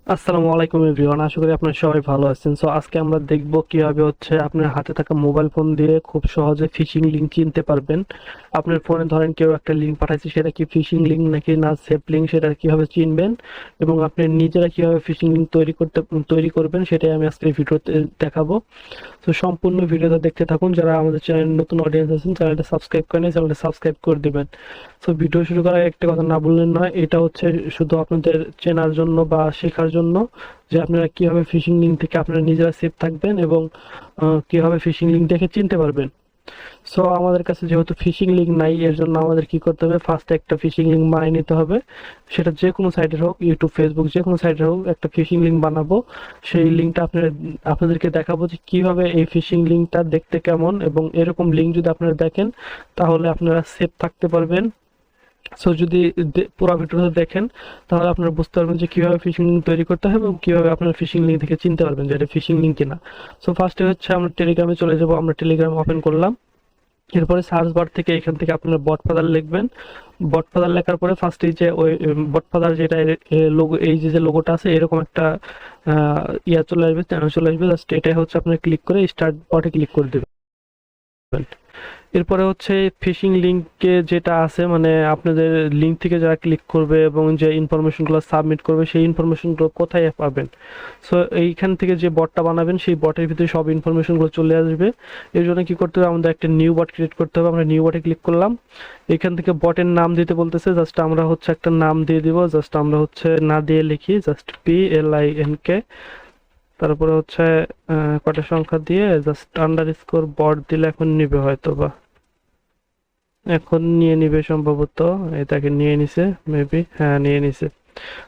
আসসালামু আলাইকুম এভরিওয়ান, আশা করি আপনারা সবাই ভালো আছেন। সো আজকে আমরা দেখব কিভাবে আপনার হাতে থাকা মোবাইল ফোন দিয়ে খুব সহজে ফিশিং লিংক চিনতে পারবেন। আপনার ফোনে ধরেন কেউ একটা লিংক পাঠাইছে, সেটা কি ফিশিং লিংক নাকি না সেফ লিংক, সেটা কিভাবে চিনবেন এবং আপনি নিজেরা কিভাবে ফিশিং লিংক তৈরি করবেন সেটাই আমি আজকে ভিডিওতে দেখাবো। তো সম্পূর্ণ ভিডিওটা দেখতে থাকুন। যারা আমাদের চ্যানেল নতুন অডিয়েন্স আছেন, চ্যানেলটা সাবস্ক্রাইব করেন, চ্যানেলটা সাবস্ক্রাইব করে দিবেন। তো ভিডিও শুরু করার আগে একটা কথা না বললেন নয়, এটা শুধু আপনাদের চেনার জন্য বা শেখার জন্য যে আপনারা কিভাবে ফিশিং লিংক থেকে আপনারা নিজেরা সেফ থাকবেন এবং কিভাবে ফিশিং লিংক দেখে চিনতে পারবেন। সো আমাদের কাছে যেহেতু ফিশিং লিংক নাই, এর জন্য আমাদের কি করতে হবে, ফার্স্টে একটা ফিশিং লিংক বানিয়ে নিতে হবে। সেটা যে কোনো সাইটের হোক, ইউটিউব, ফেসবুক, যে কোনো সাইটের হোক, একটা ফিশিং লিংক বানাবো। সেই লিংকটা আপনাদেরকে দেখাবো যে কিভাবে এই ফিশিং লিংকটা দেখতে কেমন, এবং এরকম লিংক যদি আপনারা দেখেন তাহলে আপনারা সেফ থাকতে পারবেন। সো যদি পুরো ভিডিওটা দেখেন তাহলে আপনারা বুঝতে পারবেন যে কিভাবে ফিশিং লিংক তৈরি করতে হবে এবং কিভাবে আপনারা ফিশিং লিংক থেকে চিনতে পারবেন যে এটা ফিশিং লিংক কিনা। সো ফার্স্টে আমরা টেলিগ্রামে চলে যাব। আমরা টেলিগ্রাম ওপেন করলাম। এরপরে সার্চ বার থেকে এখান থেকে আপনারা বটফাদার লিখবেন। বটফাদার লেখার পরে ফার্স্ট এই যে ওই বটফাদার যেটা লোগো, এই যে লোগোটা আছে, এরকম একটা চলে আসবে, চ্যানেল চলে আসবে। জাস্ট এটাই আপনার ক্লিক করে স্টার্ট বটে ক্লিক করে দেবেন। এরপরে ফিশিং লিংকে যেটা আছে, মানে আপনাদের লিংক থেকে যারা ক্লিক করবে এবং যে ইনফরমেশনগুলো সাবমিট করবে সেই ইনফরমেশনগুলো কোথায় পাবেন। সো এইখান থেকে যে বটটা বানাবেন সেই বটের ভিতরে সব ইনফরমেশনগুলো চলে আসবে। এর জন্য কি করতে হবে, আমাদের একটা নিউ বট ক্রিয়েট করতে হবে। আমরা নিউ বটে ক্লিক করলাম। এখান থেকে বটের নাম দিতে বলতেছে, জাস্ট আমরা একটা নাম দিয়ে দিব। জাস্ট আমরা না দিয়ে লিখি জাস্ট PLINK, তারপরে কটা সংখ্যা দিয়ে জাস্ট আন্ডারস্কোর বট দিলে এখন নিবে হয়তো বা এখন নিয়ে নিবে সম্ভবত। এটাকে নিয়ে নিছে, মেবি, হ্যাঁ নিয়ে নিছে।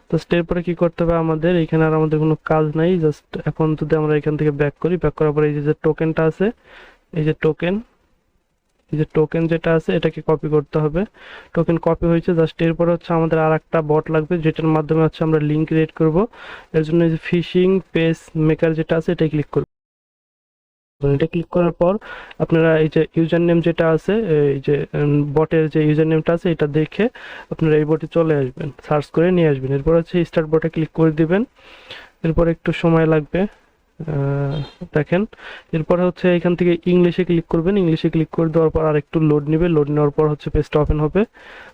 জাস্ট এরপরে কি করতে হবে, আমাদের এখানে আর আমাদের কোনো কাজ নাই। জাস্ট এখন যদি আমরা এখান থেকে ব্যাক করি, ব্যাক করার পরে এই যে টোকেনটা আছে, এই যে টোকেন, এই যে টোকেন যেটা আছে এটাকে কপি করতে হবে। টোকেন কপি হয়েছে। জাস্ট এরপরে আমাদের আর একটা বট লাগবে যেটার মাধ্যমে আমরা লিঙ্ক ক্রিয়েট করব। এর জন্য এই যে ফিশিং পেজ মেকার যেটা আছে এটা ক্লিক করব। এটা ক্লিক করার পর আপনারা এই যে ইউজার নেম যেটা আছে, এই যে বটের যে ইউজার নেমটা আছে এটা দেখে আপনারা এই বটে চলে আসবেন, সার্চ করে নিয়ে আসবেন। এরপর স্টার্ট বটে ক্লিক করে দিবেন। এরপর একটু সময় লাগবে, দেখেন। এরপর এখান থেকে ইংলিশে ক্লিক করবেন। ইংলিশে ক্লিক করে দেওয়ার পর আর একটু লোড নেবে। লোড নেওয়ার পর পেজটা ওপেন হবে।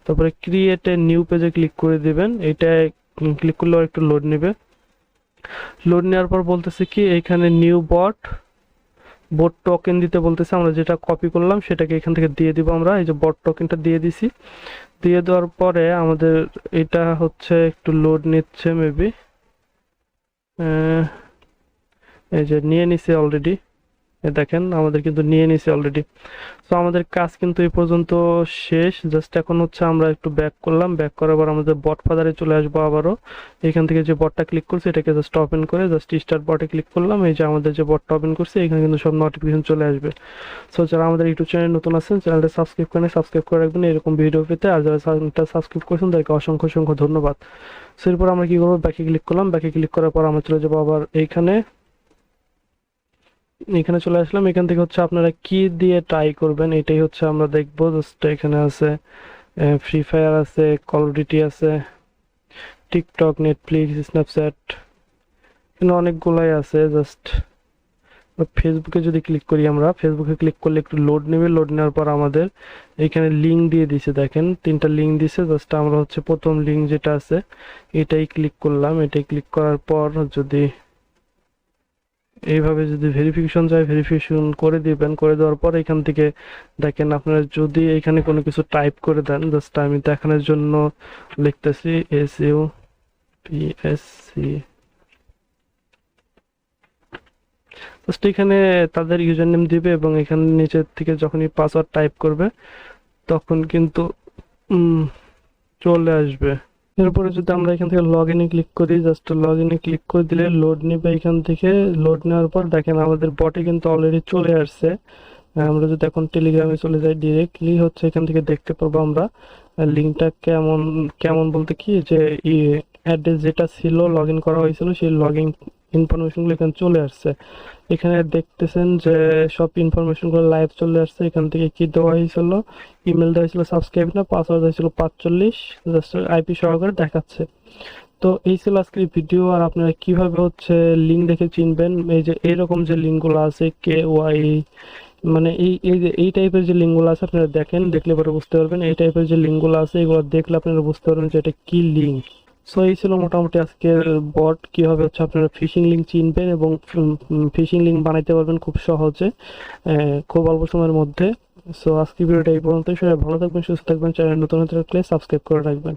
তারপরে ক্রিয়েট এ নিউ পেজে ক্লিক করে দিবেন। এইটা ক্লিক করলেও একটু লোড নেবে। লোড নেওয়ার পর বলতেছে কি এখানে নিউ বট টোকেন দিতে বলতেছে। আমরা যেটা কপি করলাম সেটাকে এখান থেকে দিয়ে দিব। আমরা এই যে বট টোকেনটা দিয়ে দিছি। দিয়ে দেওয়ার পরে আমাদের এটা একটু লোড নিচ্ছে মেবি। এই যে নিয়ে নিছে অলরেডি, দেখেন আমাদের কিন্তু নিয়ে নিছে অলরেডি। সো আমাদের কাজ কিন্তু এই পর্যন্ত শেষ। জাস্ট এখন আমরা একটু ব্যাক করলাম। ব্যাক করার পর আমাদের বট ফাদারে চলে আসবো আবারও। এখান থেকে যে বটটা ক্লিক করছি এটাকে জাস্ট ওপেন করে জাস্ট স্টার্ট বটে ক্লিক করলাম। এই যে আমাদের যে বটটা ওপেন করছি এখানে কিন্তু সব নোটিফিকেশন চলে আসবে। সো যারা আমাদের ইউটিউব চ্যানেল নতুন আছেন, চ্যানেলটা সাবস্ক্রাইব করে রাখবেন এরকম ভিডিও পেতে। আর যারা চ্যানেলটা সাবস্ক্রাইব করেছেন তাদেরকে অসংখ্য অসংখ্য ধন্যবাদ। সো এরপর আমরা কি করবো, ব্যাকে ক্লিক করলাম। ব্যাকে ক্লিক করার পর আমরা চলে যাবো আবার এইখানে। এখানে চলে আসলাম। এখান থেকে আপনারা কি দিয়ে ট্রাই করবেন এটাই আমরা দেখবো। জাস্ট এখানে আছে ফ্রি ফায়ার আছে, কল অফ ডিউটি আছে, টিকটক, নেটফ্লিক্স, স্ন্যাপচ্যাট, এখানে অনেকগুলাই আছে। জাস্ট ফেসবুকে যদি ক্লিক করি, আমরা ফেসবুকে ক্লিক করলে একটু লোড নেবে। লোড নেওয়ার পর আমাদের এখানে লিঙ্ক দিয়ে দিছে, দেখেন তিনটা লিঙ্ক দিছে। জাস্ট আমরা প্রথম লিঙ্ক যেটা আছে এটাই ক্লিক করলাম। এটাই ক্লিক করার পর যদি এইভাবে যদি ভেরিফিকেশন যায়, ভেরিফিকেশন করে দিবেন। করে দেওয়ার পর এখান থেকে দেখেন আপনারা যদি এখানে কোনো কিছু টাইপ করে দেন, জাস্ট আমি দেখানোর জন্য লিখতেছি SUPSC। জাস্ট এখানে তাদের ইউজার নেম দিবে এবং এখানে নিচের থেকে যখনই পাসওয়ার্ড টাইপ করবে তখন কিন্তু চলে আসবে। এরপরে যদি আমরা এখান থেকে লগ ইনে ক্লিক করি, জাস্ট লগ ইনে ক্লিক করে দিলে লোড নেবে। এখান থেকে লোড নেওয়ার পর দেখেন আমাদের বটে কিন্তু অলরেডি চলে আসছে। আমরা যদি এখন টেলিগ্রামে চলে যাই, ডিরেক্টলি এখান থেকে দেখতে পারবো আমরা লিঙ্কটা কেমন কেমন বলতে কি যে অ্যাড্রেস যেটা ছিল লগ ইন করা হয়েছিল সেই লগ ইন ইনফরমেশনগুলো এখানে চলে আসছে। এখানে দেখতেছেন যে সব ইনফরমেশনগুলো লাইভ চলে আসছে। এখান থেকে কি দেওয়া হয়েছিল, ইমেল দেওয়া হয়েছিল সাবস্ক্রাইব না, পাসওয়ার্ড হয়েছিল 45, জাস্ট আইপি সহকারে দেখাচ্ছে। তো এই ছিল আজকের ভিডিও। আর আপনারা কিভাবে হচ্ছে লিঙ্ক দেখে চিনবেন, এই যে এরকম যে লিঙ্কগুলো আছে কে ওয়াই, মানে এই যে এই টাইপের যে লিঙ্কগুলো আছে আপনারা দেখেন, দেখলে পরে বুঝতে পারবেন। এই টাইপের যে লিঙ্কগুলো আছে এগুলো দেখলে আপনারা বুঝতে পারবেন যে এটা কি লিঙ্ক। সো এই ছিল মোটামুটি আজকের বট, কিভাবে হচ্ছে আপনারা ফিশিং লিঙ্ক চিনবেন এবং ফিশিং লিঙ্ক বানাইতে পারবেন খুব সহজে, খুব অল্প সময়ের মধ্যে। সো আজকের ভিডিওটা এই পর্যন্তই। সবাই ভালো থাকবেন, সুস্থ থাকবেন, চ্যানেল নতুন হতে থাকলে সাবস্ক্রাইব করে রাখবেন।